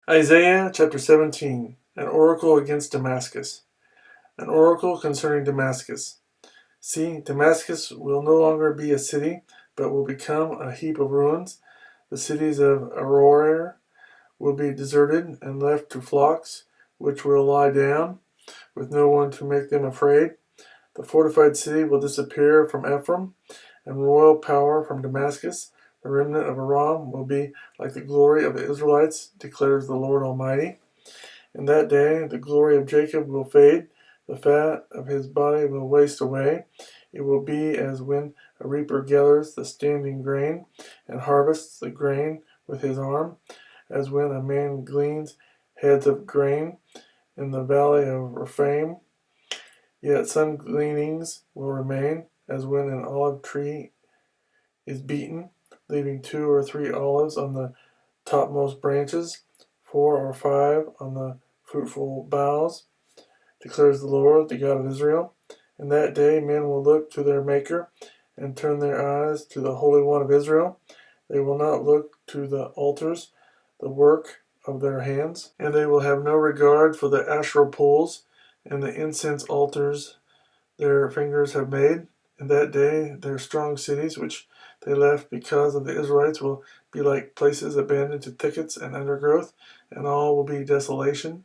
Isaiah chapter 17, an oracle against Damascus. An oracle concerning Damascus. See, Damascus will no longer be a city, but will become a heap of ruins. The cities of Aroer will be deserted and left to flocks, which will lie down, with no one to make them afraid. The fortified city will disappear from Ephraim, and royal power from Damascus. The remnant of Aram will be like the glory of the Israelites, declares the Lord Almighty. In that day the glory of Jacob will fade, the fat of his body will waste away. It will be as when a reaper gathers the standing grain and harvests the grain with his arm, as when a man gleans heads of grain in the valley of Rephaim. Yet some gleanings will remain, as when an olive tree is beaten, leaving 2 or 3 olives on the topmost branches, 4 or 5 on the fruitful boughs, declares the Lord, the God of Israel. In that day men will look to their Maker and turn their eyes to the Holy One of Israel. They will not look to the altars, the work of their hands, and they will have no regard for the Asherah poles and the incense altars their fingers have made. In that day their strong cities, which they left because of the Israelites, will be like places abandoned to thickets and undergrowth, and all will be desolation.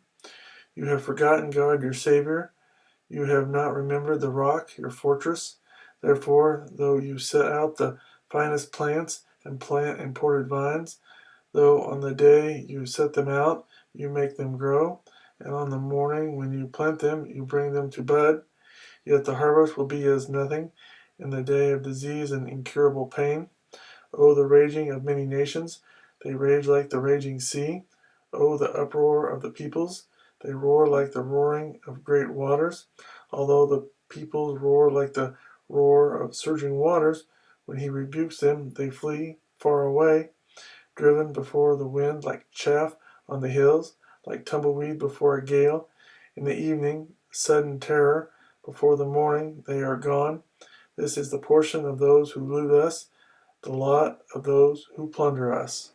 You have forgotten God your Savior. You have not remembered the rock, your fortress. Therefore, though you set out the finest plants and plant imported vines, though on the day you set them out, you make them grow, and on the morning when you plant them, you bring them to bud, yet the harvest will be as nothing in the day of disease and incurable pain. O the raging of many nations, they rage like the raging sea. O the uproar of the peoples, they roar like the roaring of great waters. Although the peoples roar like the roar of surging waters, when he rebukes them, they flee far away, driven before the wind like chaff on the hills, like tumbleweed before a gale. In the evening, sudden terror, before the morning, they are gone. This is the portion of those who loot us, the lot of those who plunder us.